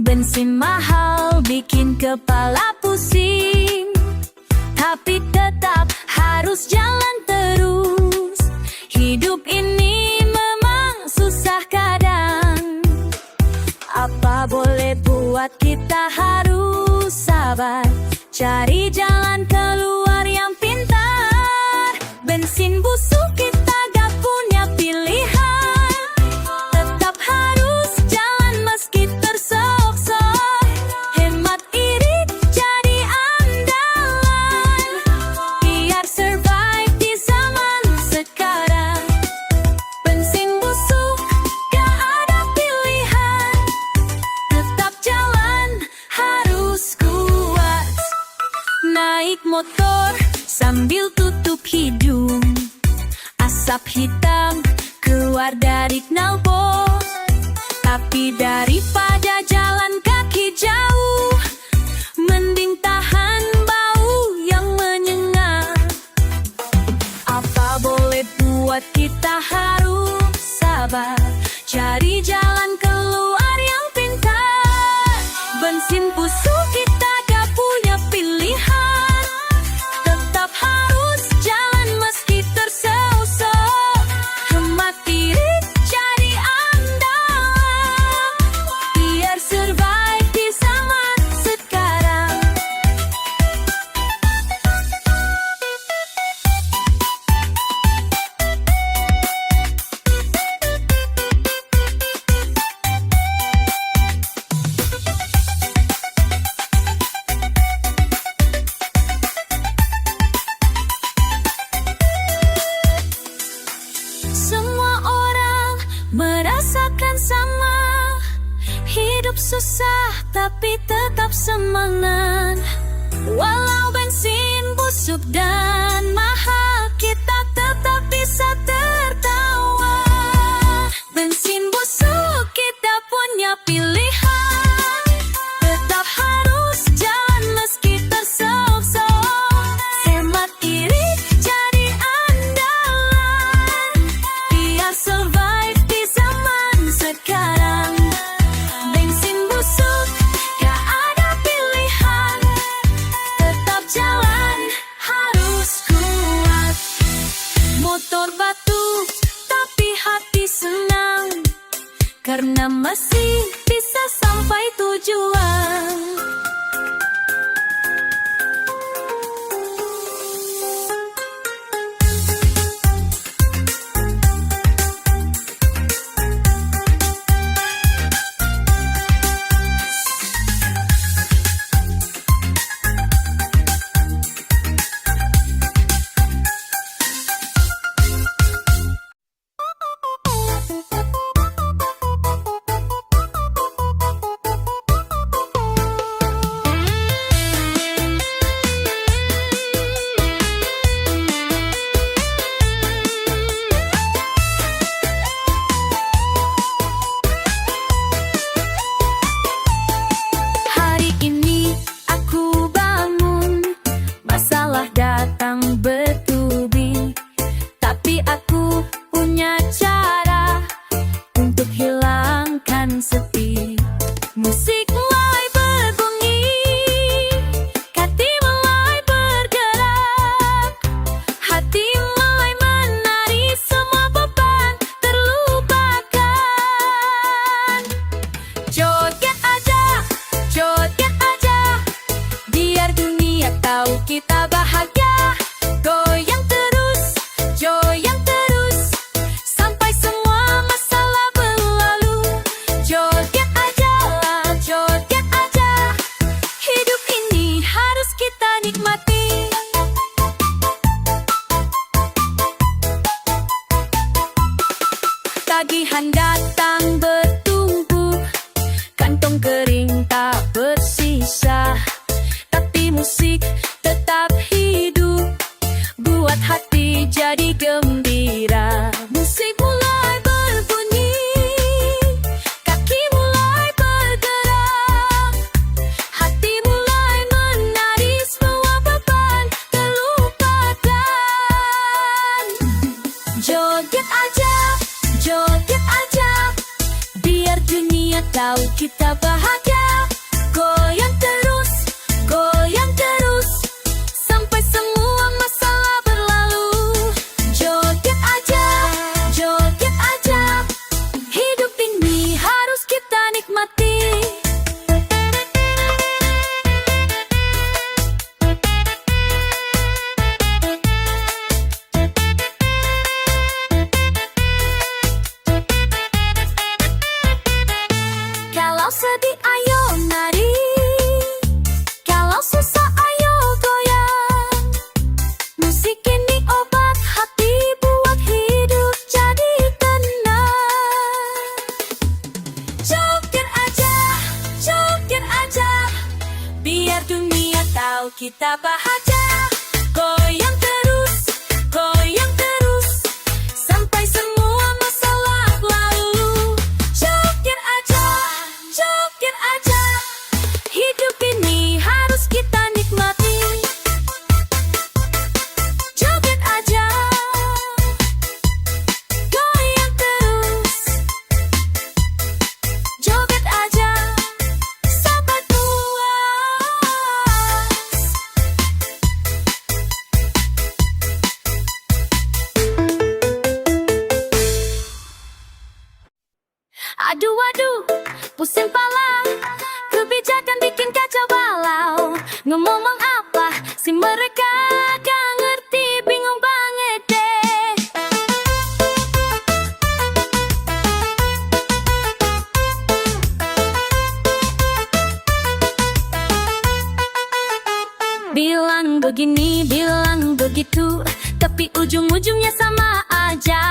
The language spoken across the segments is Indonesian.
Bensin mahal bikin kepala pusing, tapi tetap harus jalan terus. Hidup ini memang susah kadang. Apa boleh buat kita harus sabar, cari jalan keluar yang pintar. Bensin busuk kita gak punya pilihan, tetap harus jalan meski tersok-sok. Hemat irit jadi andalan, biar survive di zaman sekarang. Bensin busuk gak ada pilihan, tetap jalan harus kuat. Naik motor sambil tutup hidung, asap hitam keluar dari knalpot. Tapi daripada jalan kaki jauh, mending tahan bau yang menyengat. Apa boleh buat kita harus sabar, cari jalan keluar yang pintar. Bensin busuk kita gak punya pilihan, tetap harus jalan meski tersosok. Hemat irit jadi andalan, biar survive di zaman sekarang. Semua orang merasakan sama, hidup susah tapi tetap semangat. Walau bensin busuk dan mahal, kita tetap bisa tertawa. Bensin busuk kita punya pilihan, tetap harus jalan meski tersok-sok. Hemat irit jadi andalan, biar survive di zaman sekarang. Bensin busuk gak ada pilihan, tetap jalan harus kuat. Motor batu tapi hati senang, karena masih bisa sampai tujuan. Hari ini aku bangun, masalah datang bertubi, tapi aku punya cara untuk hilangkan sepi. Musik mulai berbunyi, hati mulai bergerak, hati mulai menari, semua beban terlupakan. Joget aja, biar dunia tahu kita bahagia. Goyang terus, sampai semua masalah berlalu. Joget aja, hidup ini harus kita nikmati. Tagihan datang bertumpuk, kantong kering tak bersisa, tapi musik tetap hidup, buat hati jadi gembira. Musik mulai berbunyi, kaki mulai bergerak, hati mulai menari, semua beban terlupakan. Joget aja, biar dunia tahu kita bahagia. biar dunia tahu kita bahagia. Goyang terus, sampai semua masalah lalu. Joget aja, hidup ini harus kita nikmati. Joget aja, goyang terus. Joget aja, sahabat puas. Aduh, pusing pala. Kebijakan bikin kacau balau. Ngomong apa sih mereka? Gak ngerti, bingung banget deh. Bilang begini, bilang begitu, tapi ujung-ujungnya sama aja.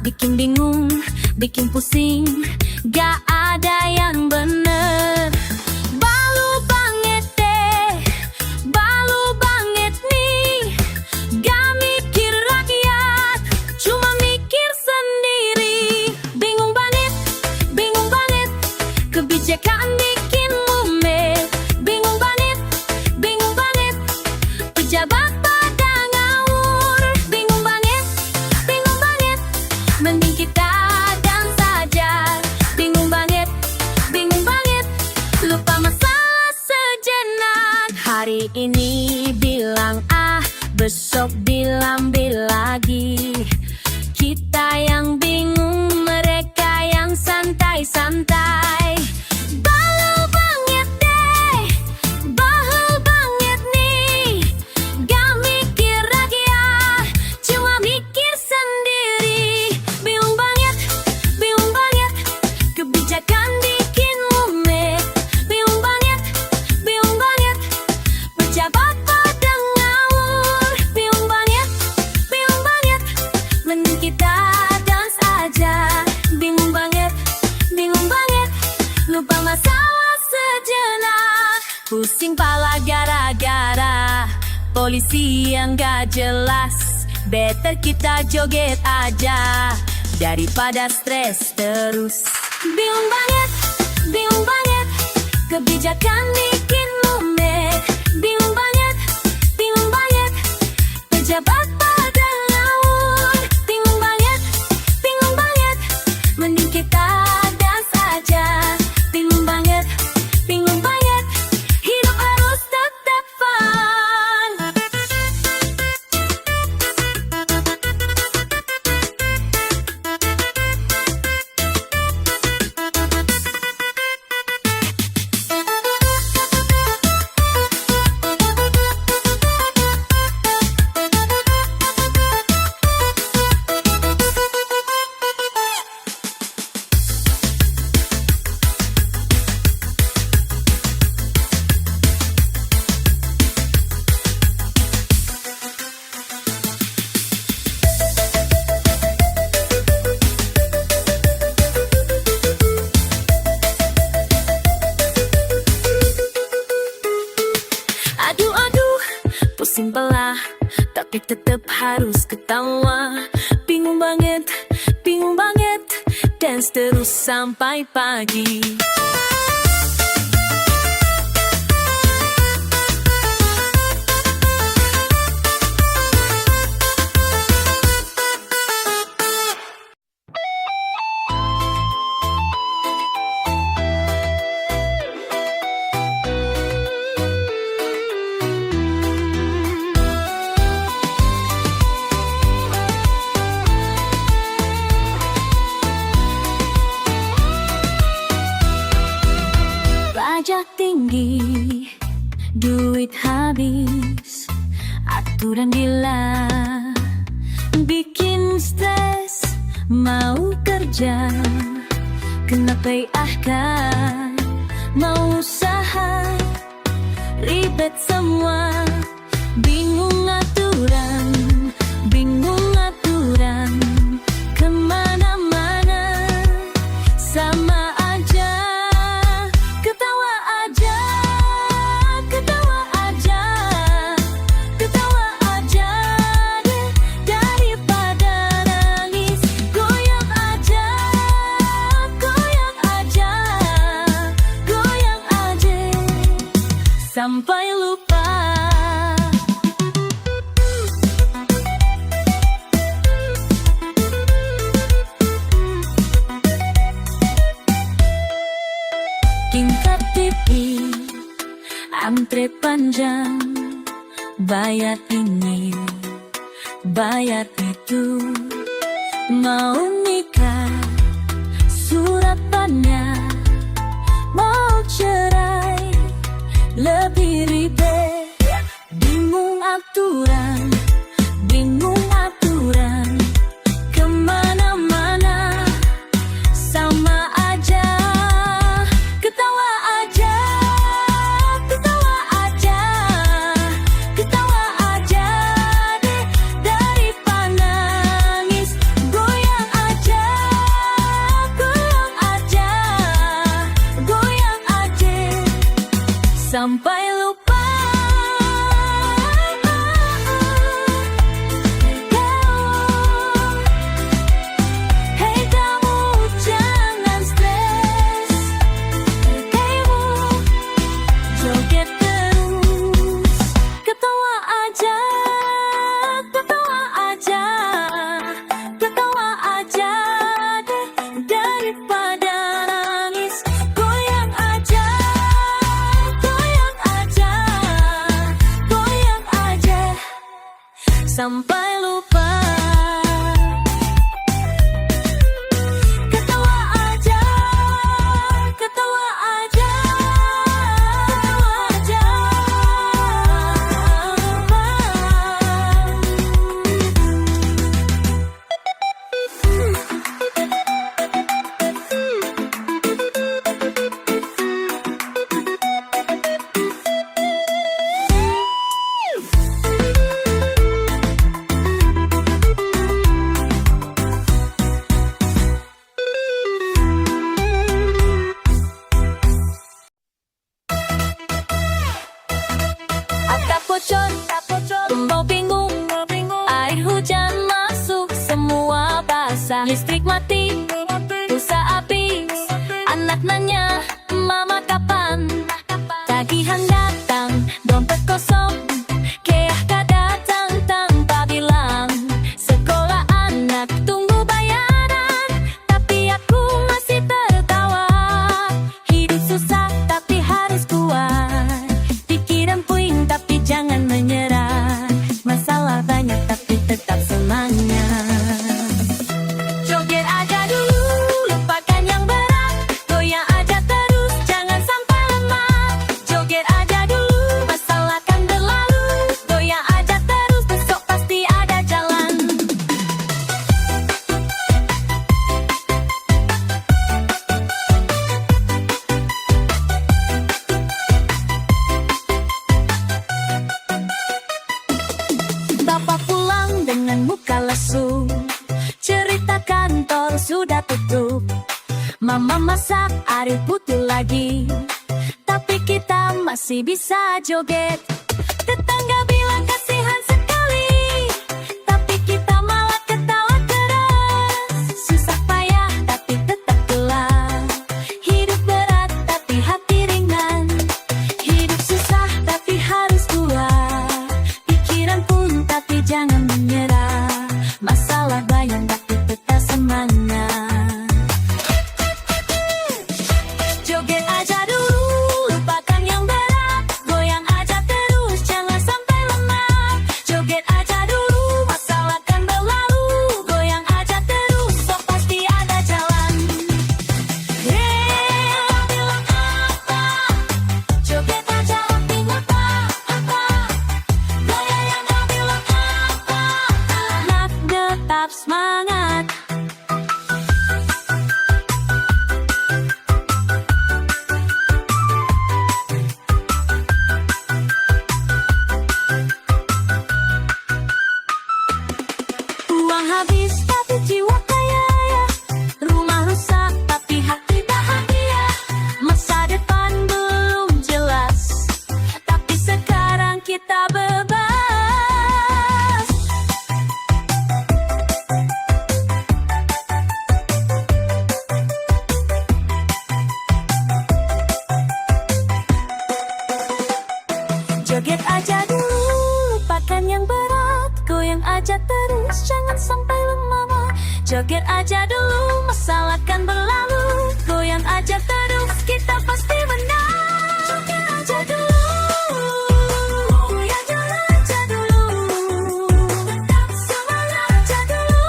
Bikin bingung, bikin pusing, gak ada yang bener. Balu banget deh, balu banget nih. Gak mikir rakyat, cuma mikir sendiri. Bingung banget, kebijakan bikin mumet. Bingung banget, pejabat pada ngawur. Bingung banget, mending kita dance saja. Bingung banget, lupa masalah sejenak. Hari ini bilang A, besok bilang B lagi. Kita yang bingung, mereka yang santai-santai. Balu banget deh, bahel banget nih. Gak mikir rakyat, cuma mikir sendiri. Bingung banget, kebijakan bikin mumet. Bingung banget, pejabat pada ngawur. Bingung banget, mending kita dance aja. Bingung banget, lupa masalah sejenak. Pusing pala gara-gara polisi yang gak jelas. Better kita joget aja daripada stres terus. Bingung banget, kebijakan bikin mumet. Bingung banget, pejabat pada ngawur. Bingung banget, mending kita dance aja. Bingung banget, hidup harus tetap fun. Aduh, pusing belah, tapi tetap harus ketawa. Bingung banget, dance terus sampai pagi. Pajak tinggi, duit habis, aturan gila, bikin stres, mau kerja, kena PHK, mau usaha, ribet semua, bingung aturan, kemana-mana, sama aja, ketawa sampai lupa. Tingkat TV, antre panjang, bayar ini, bayar itu. Mau nikah, surat banyak, mau cerai, lebih ribet. Bingung aturan, bingung aturan, kemana-mana sama aja. Ketawa aja, ketawa aja, ketawa aja deh daripada nangis. Goyang aja, goyang aja, goyang aja sampai lupa. Hei kamu jangan stres, joget terus, ketawa aja, ketawa aja, ketawa aja deh daripada nangis. Goyang aja, goyang aja, goyang aja sampai lupa. Ketawa aja, ketawa aja, ketawa aja. Atap bocor, tumbau bingung, air hujan masuk, semua basah. Listrik mati, pulsa habis, anak nanya, mama kapan? Tagihan datang, dompet kosong, KHK datang tanpa bilang. Sekolah anak tunggu bayaran, tapi aku masih tertawa. Hidup susah tapi harus kuat, pikiran puing tapi jangan menyerah. Masalah banyak tapi tetap semangat. Joget aja dulu, lupakan yang berat, goyang aja terus, jangan sampai lemah. Joget aja dulu, masalah kan berlalu, goyang aja terus, besok pasti ada jalan. Bapak pulang dengan muka lesu, cerita kantor sudah tutup. Mama masak air putih lagi, tapi kita masih bisa joget. Tetangga bilang kasihan sekali, tapi kita malah ketawa keras. Susah payah tapi tetap gelap, hidup berat tapi hati ringan. Hidup susah tapi harus kuat, pikiran pun tapi jangan menyerah. Masalah banyak tapi tetap semangat. Joget aja dulu, lupakan yang berat, goyang aja terus. Joget aja dulu, lupakan yang berat. Goyang aja terus, jangan sampai lemah. Joget aja dulu, masalah kan berlalu. Goyang aja terus, kita pasti menang. Joget aja dulu, goyang aja dulu. Tetap semangat aja dulu.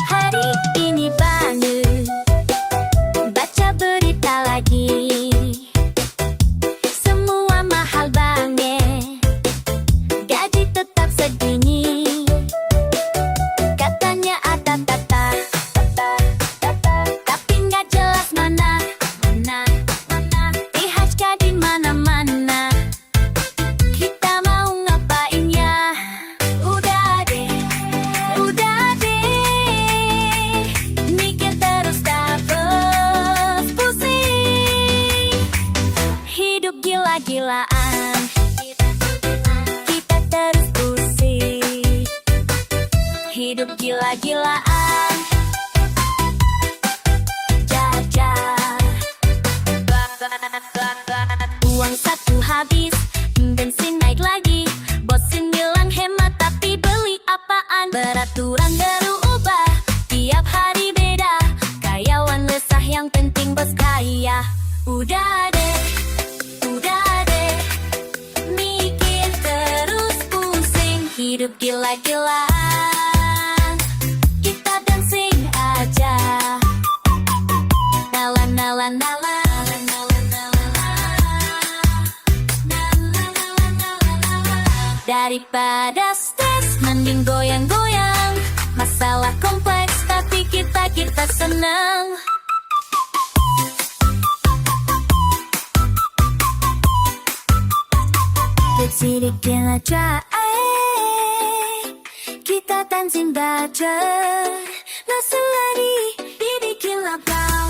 Hari ini bangun, baca berita lagi. Semua mahal banget, gaji tetap segini. Katanya ada tata, tapi nggak jelas mana. IHK di mana-mana. Kita mau ngapain ya? Udah deh, mikir terus tak pusing. Hidup gila-gilaan, kita terus pusing. Hidup gila-gilaan, jajan. Uang satu habis, bensin naik lagi. Bosin bilang hemat tapi beli apaan? Peraturan berubah, tiap hari beda. Karyawan resah, yang penting bos kaya. Udah deh, mikir terus pusing. Hidup gila-gilaan, kita dancing aja. Nala. Daripada stres, mending goyang-goyang. Masalah kompleks, tapi kita senang. Sedikit aja, kita dancing baca. Naselari, dibikin lapau.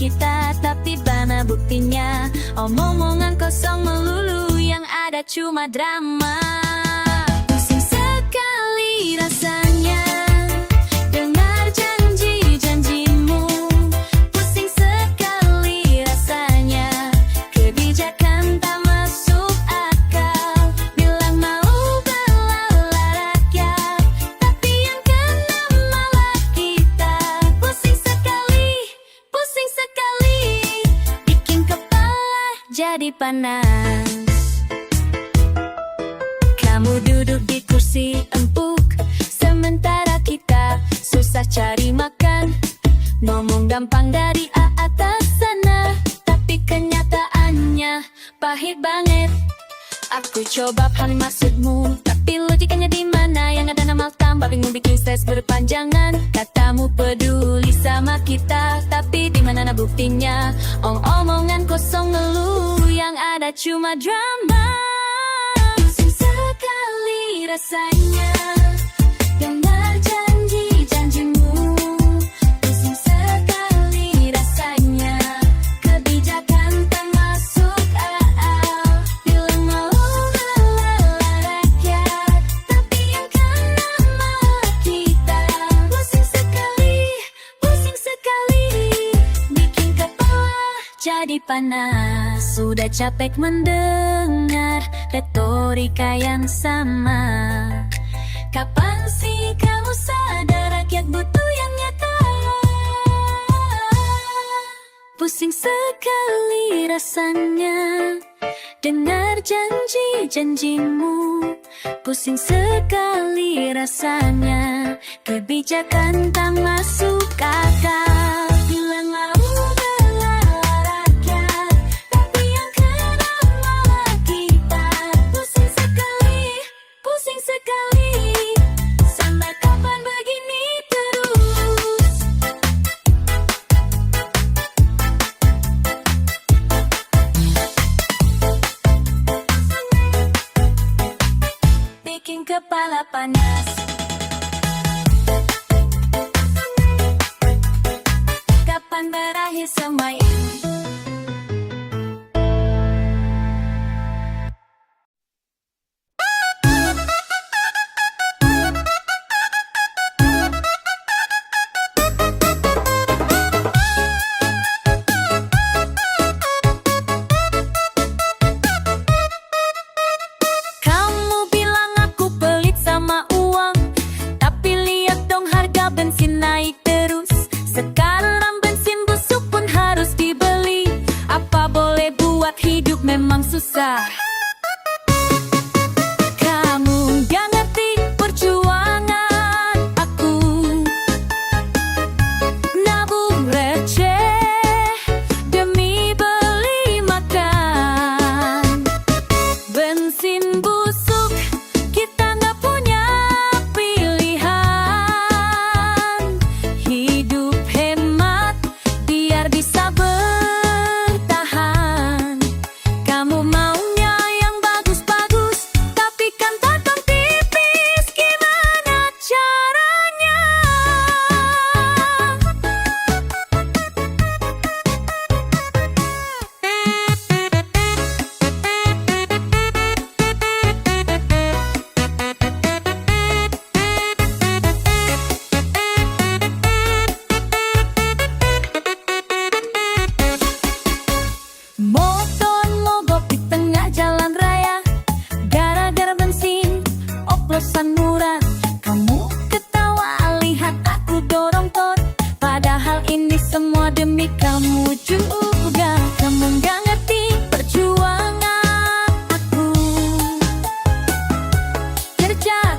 kita, tapi mana buktinya? Omong-omongan kosong melulu, yang ada cuma drama. Pusing sekali rasanya dengar janji-janjimu. Pusing sekali rasanya kebijakan tak masuk akal. Bilang mau bela rakyat, tapi yang kena malah kita. Pusing sekali, bikin kepala jadi panas. Kamu duduk di kursi empuk, gampang dari atas sana, tapi kenyataannya pahit banget. Aku coba pahami maksudmu, tapi logikanya di mana? Yang ada nama tambah bingung, bikin stres berpanjangan. Katamu peduli sama kita, tapi di mana buktinya? Omongan kosong ngeluh, yang ada cuma drama. Pusing sekali rasanya dengar janji-janjimu. Pusing sekali rasanya kebijakan tak masuk akal. Bilang mau ngelola rakyat, tapi yang kena malah kita. Pusing sekali, bikin kepala jadi panas. Sudah capek mendengar retorika yang sama. Kapan sih kamu sadar rakyat butuh yang nyata? Pusing sekali rasanya dengar janji-janjimu. Pusing sekali rasanya kebijakan tak masuk akal. Bilang mau bela rakyat, tapi yang kena malah kita. Pusing sekali, sampai kapan begini terus? Bikin kepala panas. Kapan berakhir semua ini? Kamu bilang aku pelit sama uang, tapi lihat dong harga bensin naik terus. Sekarang bensin busuk pun harus dibeli. Apa boleh buat hidup memang susah. Kamu gak ngerti perjuangan aku, nabung receh demi beli makan. Bensin busuk, kita nggak punya pilihan. Hidup hemat biar bisa bertahan. Kamu maunya yang bagus-bagus, tapi kan potong tipis, gimana caranya? Motor mogok di tengah jalan raya, gara-gara bensin oplosan murah. Kamu ketawa lihat aku dorong tot, padahal ini semua demi kamu juga. Kamu gak ngerti perjuangan aku, kerja